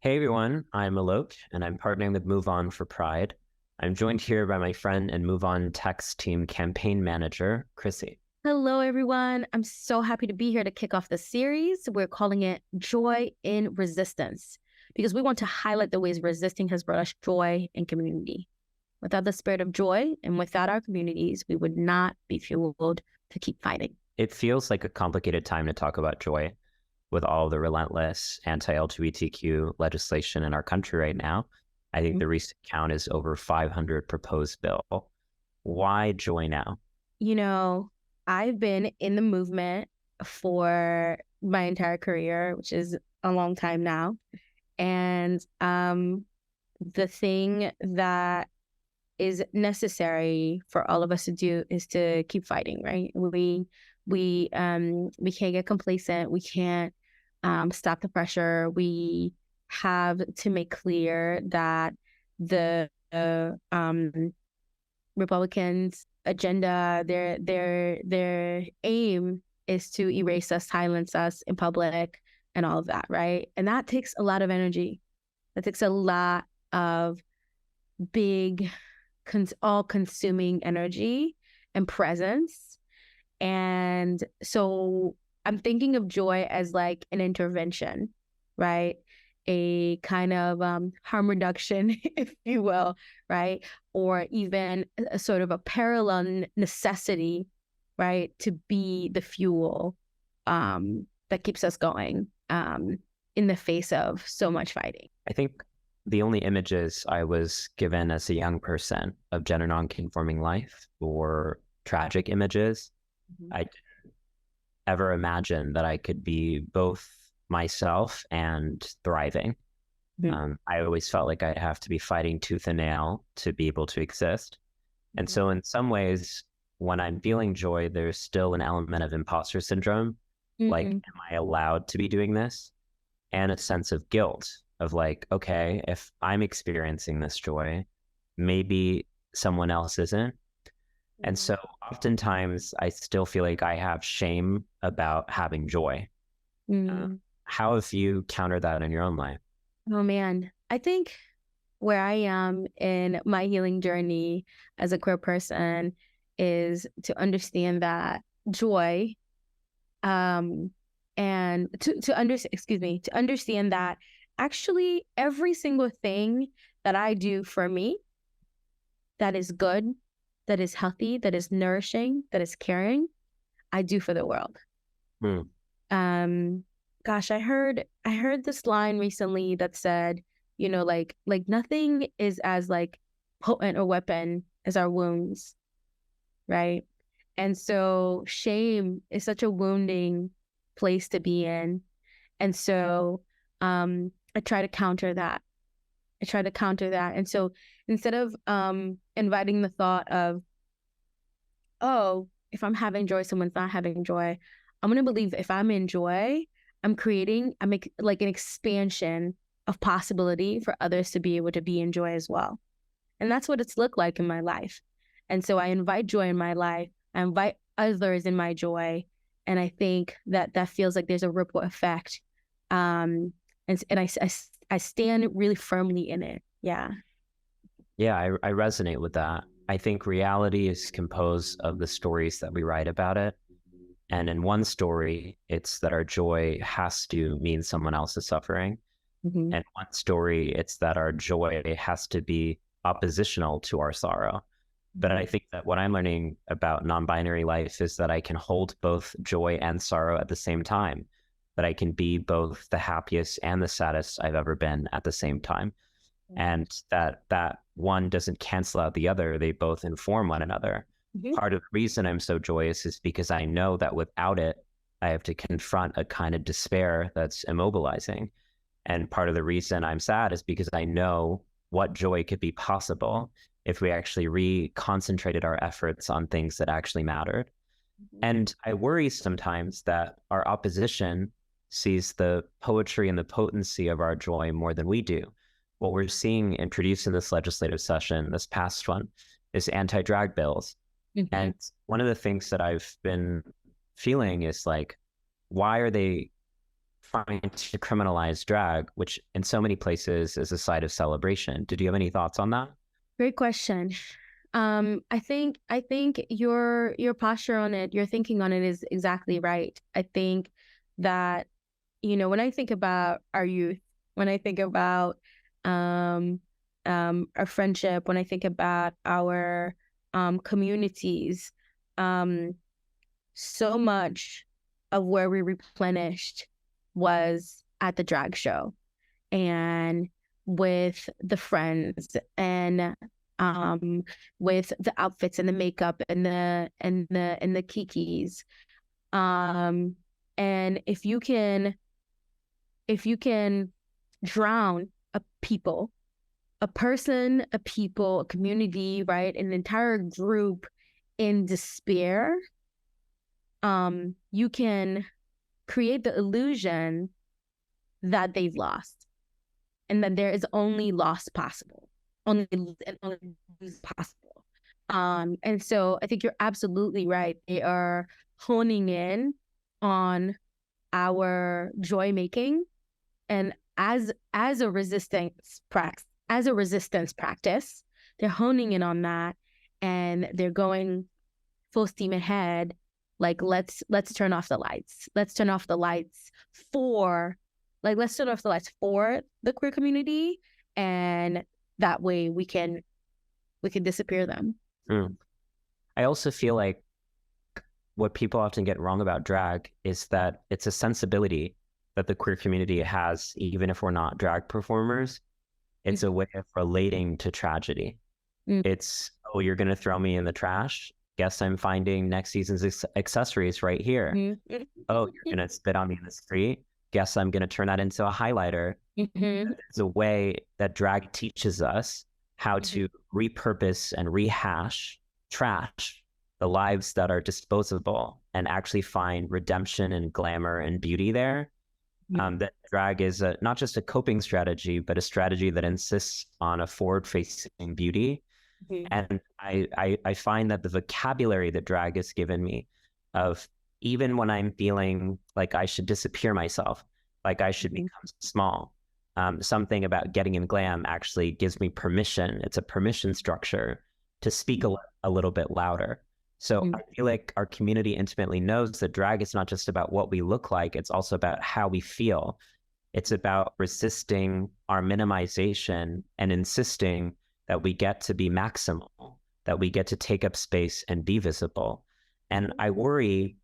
Hey everyone, I'm Alok and I'm partnering with Move On for Pride. I'm joined here by my friend and Move On Text Team campaign manager, Chrissy. Hello, everyone. I'm so happy to be here to kick off the series. We're calling it Joy in Resistance because we want to highlight the ways resisting has brought us joy and community. Without the spirit of joy and without our communities, we would not be fueled to keep fighting. It feels like a complicated time to talk about joy with all the relentless anti-LGBTQ legislation in our country right now. I think the recent count is over 500 proposed bill. Why joy now? I've been in the movement for my entire career, which is a long time now. And the thing that is necessary for all of us to do is to keep fighting, right? We can't get complacent. We can't stop the pressure. We have to make clear that the Republicans' agenda, their aim is to erase us, silence us in public, and all of that, right? And that takes a lot of energy. That takes a lot of big, all-consuming energy and presence. And so I'm thinking of joy as like an intervention, right? A kind of harm reduction, if you will, right? Or even a sort of a parallel necessity, right? To be the fuel that keeps us going in the face of so much fighting. I think the only images I was given as a young person of gender nonconforming life were tragic images. I didn't ever imagine that I could be both myself and thriving. I always felt like I'd have to be fighting tooth and nail to be able to exist. And so in some ways, when I'm feeling joy, there's still an element of imposter syndrome. Like, am I allowed to be doing this? And a sense of guilt of like, okay, if I'm experiencing this joy, maybe someone else isn't. And so oftentimes I still feel like I have shame about having joy. How have you countered that in your own life? Oh man, I think where I am in my healing journey as a queer person is to understand that joy, and to understand that actually every single thing that I do for me that is good, that is healthy, that is nourishing, that is caring, I do for the world. Gosh, I heard this line recently that said, like nothing is as like potent a weapon as our wounds, right? And so shame is such a wounding place to be in. And so I try to counter that. And so instead of inviting the thought of, oh, if I'm having joy, someone's not having joy, I'm going to believe if I'm in joy, I make like an expansion of possibility for others to be able to be in joy as well. And that's what it's looked like in my life. And so I invite joy in my life. I invite others in my joy. And I think that feels like there's a ripple effect. And I stand really firmly in it. Yeah. Yeah, I resonate with that. I think reality is composed of the stories that we write about it. And in one story, it's that our joy has to mean someone else's suffering. And one story, it's that our joy has to be oppositional to our sorrow. But I think that what I'm learning about non-binary life is that I can hold both joy and sorrow at the same time, that I can be both the happiest and the saddest I've ever been at the same time. And that one doesn't cancel out the other. They both inform one another. Part of the reason I'm so joyous is because I know that without it, I have to confront a kind of despair that's immobilizing. And part of the reason I'm sad is because I know what joy could be possible if we actually reconcentrated our efforts on things that actually mattered. And I worry sometimes that our opposition sees the poetry and the potency of our joy more than we do. What we're seeing introduced in this legislative session, this past one, is anti-drag bills. And one of the things that I've been feeling is like, why are they trying to criminalize drag, which in so many places is a site of celebration. Did you have any thoughts on that? Great question. I think your posture on it, your thinking on it is exactly right. I think that, when I think about our youth, when I think about our friendship, when I think about our communities, so much of where we replenished was at the drag show and with the friends and with the outfits and the makeup and the kikis. And if you can drown a people, a person, a people, a community, right, an entire group in despair, you can create the illusion that they've lost and that there is only loss possible, only lose possible. And so I think you're absolutely right. They are honing in on our joy making, and as a resistance practice, they're honing in on that, and they're going full steam ahead. Like, let's turn off the lights. Let's turn off the lights for the queer community, and that way we can disappear them. I also feel like what people often get wrong about drag is that it's a sensibility that the queer community has, even if we're not drag performers. It's a way of relating to tragedy. It's, oh, you're going to throw me in the trash? Guess I'm finding next season's accessories right here. Oh, you're going to spit on me in the street? Guess I'm going to turn that into a highlighter. It's a way that drag teaches us how to repurpose and rehash trash, the lives that are disposable, and actually find redemption and glamour and beauty there. That drag is not just a coping strategy, but a strategy that insists on a forward-facing beauty. And I find that the vocabulary that drag has given me, of even when I'm feeling like I should disappear myself, like I should become small, something about getting in glam actually gives me permission. It's a permission structure to speak a little bit louder. So I feel like our community intimately knows that drag is not just about what we look like, it's also about how we feel. It's about resisting our minimization and insisting that we get to be maximal, that we get to take up space and be visible. And I worry,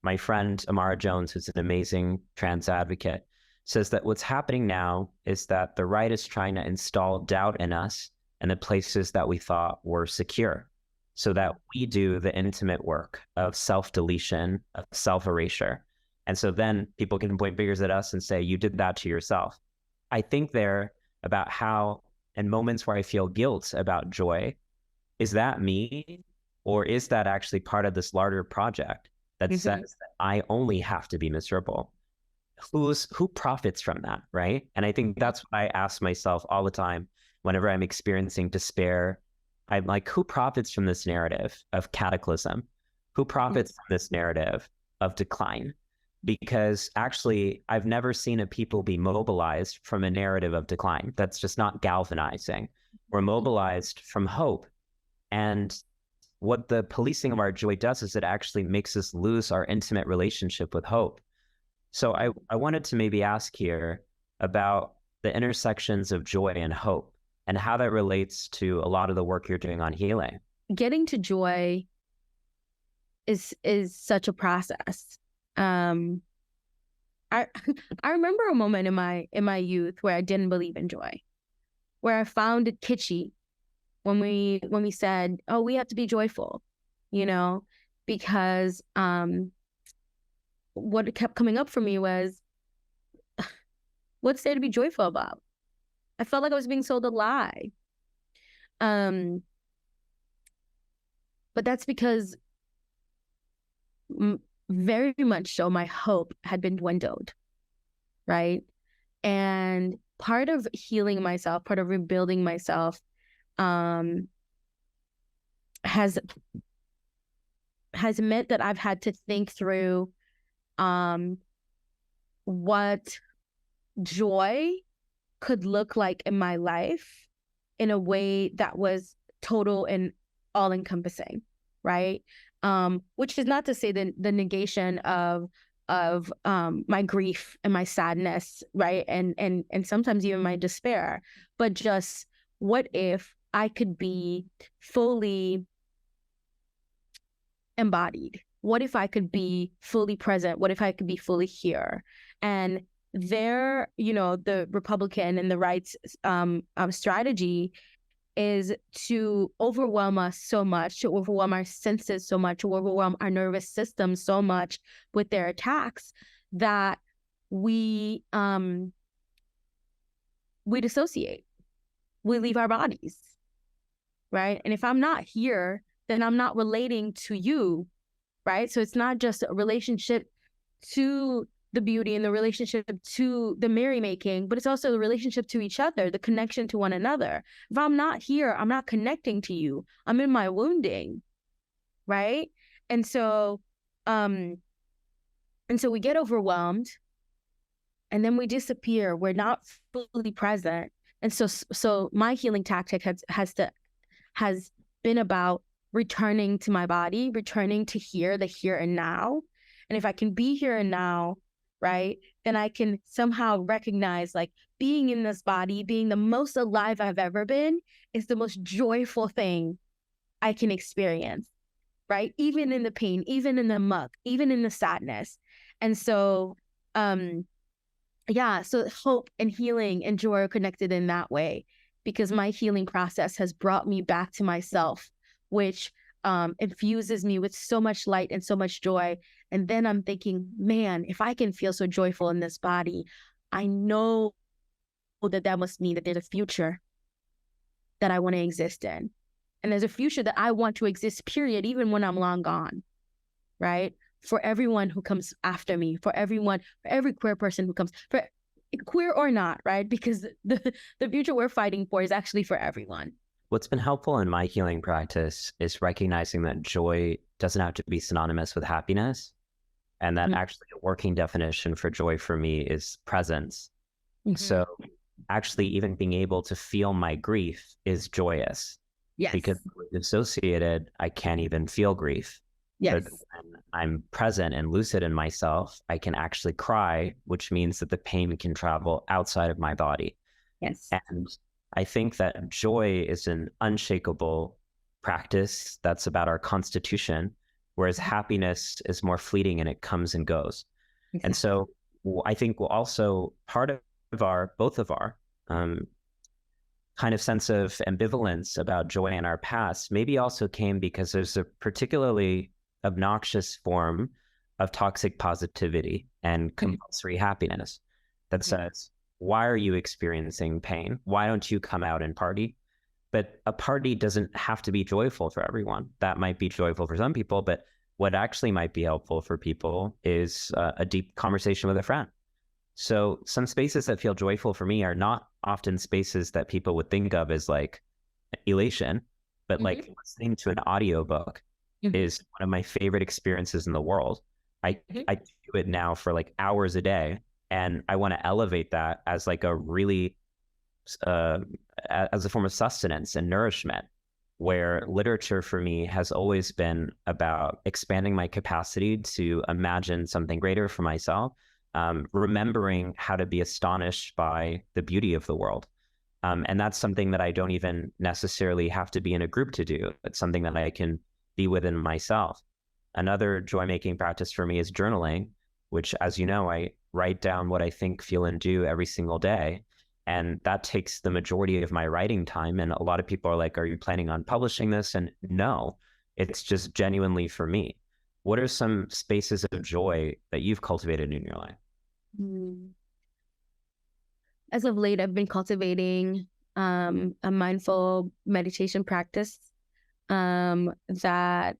my friend Amara Jones, who's an amazing trans advocate, says that what's happening now is that the right is trying to install doubt in us and the places that we thought were secure, so that we do the intimate work of self-deletion, of self-erasure. And so then people can point fingers at us and say, you did that to yourself. I think there about how, in moments where I feel guilt about joy, is that me? Or is that actually part of this larger project that says that I only have to be miserable? Who profits from that, right? And I think that's what I ask myself all the time whenever I'm experiencing despair. I'm like, who profits from this narrative of cataclysm? Who profits from this narrative of decline? Because actually, I've never seen a people be mobilized from a narrative of decline. That's just not galvanizing. We're mobilized from hope. And what the policing of our joy does is it actually makes us lose our intimate relationship with hope. So I wanted to maybe ask here about the intersections of joy and hope, and how that relates to a lot of the work you're doing on healing. Getting to joy is such a process. I remember a moment in my youth where I didn't believe in joy, where I found it kitschy when we said, oh, we have to be joyful, because what kept coming up for me was, what's there to be joyful about? I felt like I was being sold a lie. But that's because very much so my hope had been dwindled, right? And part of healing myself, part of rebuilding myself, has meant that I've had to think through what joy could look like in my life in a way that was total and all encompassing, right? Which is not to say the negation of my grief and my sadness, right? And sometimes even my despair, but just what if I could be fully embodied? What if I could be fully present? What if I could be fully here? And there, the Republican and the right's strategy is to overwhelm us so much, to overwhelm our senses so much, to overwhelm our nervous system so much with their attacks that we dissociate. We leave our bodies, right? And if I'm not here, then I'm not relating to you, right? So it's not just a relationship to the beauty and the relationship to the merrymaking, but it's also the relationship to each other, the connection to one another. If I'm not here, I'm not connecting to you. I'm in my wounding, right? And so we get overwhelmed, and then we disappear. We're not fully present. And so my healing tactic has been about returning to my body, returning to the here and now. And if I can be here and now, right, then I can somehow recognize, like, being in this body, being the most alive I've ever been is the most joyful thing I can experience, right? Even in the pain, even in the muck, even in the sadness. And so, so hope and healing and joy are connected in that way, because my healing process has brought me back to myself, which infuses me with so much light and so much joy. And then I'm thinking, man, if I can feel so joyful in this body, I know that must mean that there's a future that I want to exist in. And there's a future that I want to exist, period, even when I'm long gone, right? For everyone who comes after me, for every queer person who comes, for queer or not, right? Because the future we're fighting for is actually for everyone. What's been helpful in my healing practice is recognizing that joy doesn't have to be synonymous with happiness, and that actually a working definition for joy for me is presence. So actually even being able to feel my grief is joyous. Yes. Because we're dissociated, I can't even feel grief. Yes. But when I'm present and lucid in myself, I can actually cry, which means that the pain can travel outside of my body. Yes. And I think that joy is an unshakable practice that's about our constitution, whereas happiness is more fleeting and it comes and goes. Exactly. And so I think also part of both of our kind of sense of ambivalence about joy in our past maybe also came because there's a particularly obnoxious form of toxic positivity and compulsory happiness that says, why are you experiencing pain? Why don't you come out and party? But a party doesn't have to be joyful for everyone. That might be joyful for some people, but what actually might be helpful for people is a deep conversation with a friend. So some spaces that feel joyful for me are not often spaces that people would think of as like elation, but like listening to an audiobook is one of my favorite experiences in the world. I do it now for like hours a day. And I want to elevate that as like a really, as a form of sustenance and nourishment, where literature for me has always been about expanding my capacity to imagine something greater for myself, remembering how to be astonished by the beauty of the world. And that's something that I don't even necessarily have to be in a group to do. It's something that I can be within myself. Another joy-making practice for me is journaling, which, as you know, I write down what I think, feel, and do every single day. And that takes the majority of my writing time. And a lot of people are like, are you planning on publishing this? And no, it's just genuinely for me. What are some spaces of joy that you've cultivated in your life? As of late, I've been cultivating a mindful meditation practice that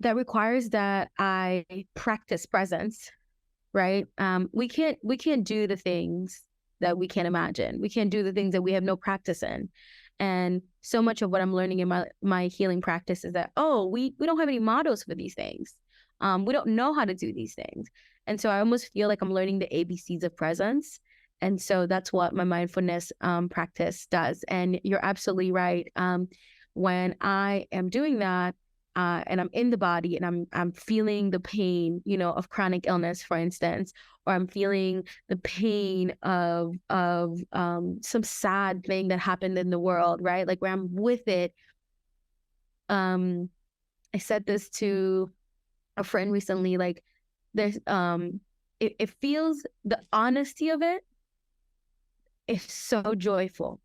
requires that I practice presence, right? We can't do the things that we can't imagine. We can't do the things that we have no practice in. And so much of what I'm learning in my healing practice is that, we don't have any models for these things. We don't know how to do these things. And so I almost feel like I'm learning the ABCs of presence. And so that's what my mindfulness practice does. And you're absolutely right. When I am doing that, and I'm in the body and I'm feeling the pain, you know, of chronic illness, for instance, or I'm feeling the pain of some sad thing that happened in the world, right? Like where I'm with it. I said this to a friend recently, like there's it feels, the honesty of it is so joyful.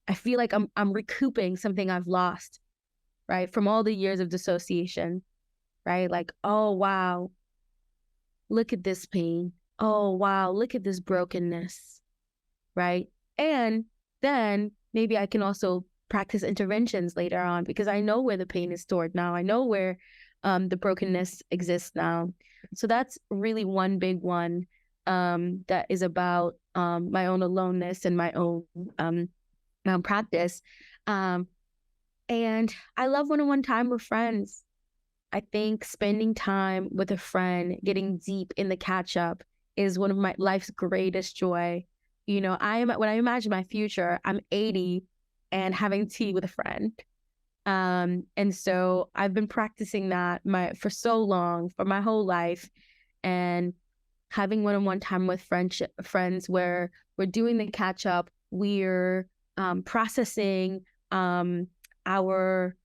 I feel like I'm recouping something I've lost, right? From all the years of dissociation, right? Like, oh wow, look at this pain. Oh wow, look at this brokenness, right? And then maybe I can also practice interventions later on because I know where the pain is stored now. I know where the brokenness exists now. So that's really one big one that is about my own aloneness and my own practice. And I love one-on-one time with friends. I think spending time with a friend, getting deep in the catch up is one of my life's greatest joy. You know, when I imagine my future, I'm 80 and having tea with a friend. And so I've been practicing that for so long, for my whole life, and having one-on-one time with friends where we're doing the catch up, we're processing our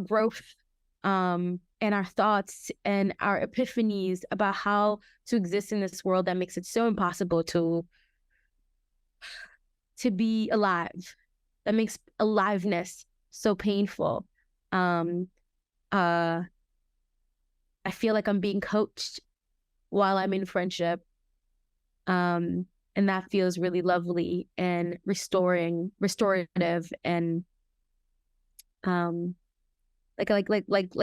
growth and our thoughts and our epiphanies about how to exist in this world that makes it so impossible to be alive, that makes aliveness so painful. I feel like I'm being coached while I'm in friendship, and that feels really lovely and restorative, and like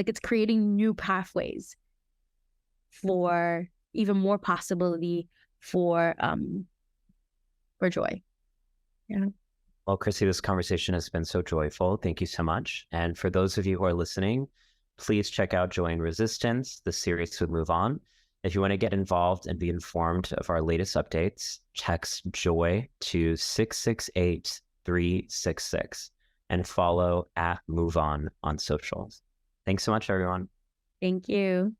it's creating new pathways for even more possibility for joy. Yeah. Well, Chrissy, this conversation has been so joyful. Thank you so much. And for those of you who are listening, please check out Joy and Resistance. The series would move on. If you want to get involved and be informed of our latest updates, text JOY to 668-366 and follow @MoveOn on socials. Thanks so much, everyone. Thank you.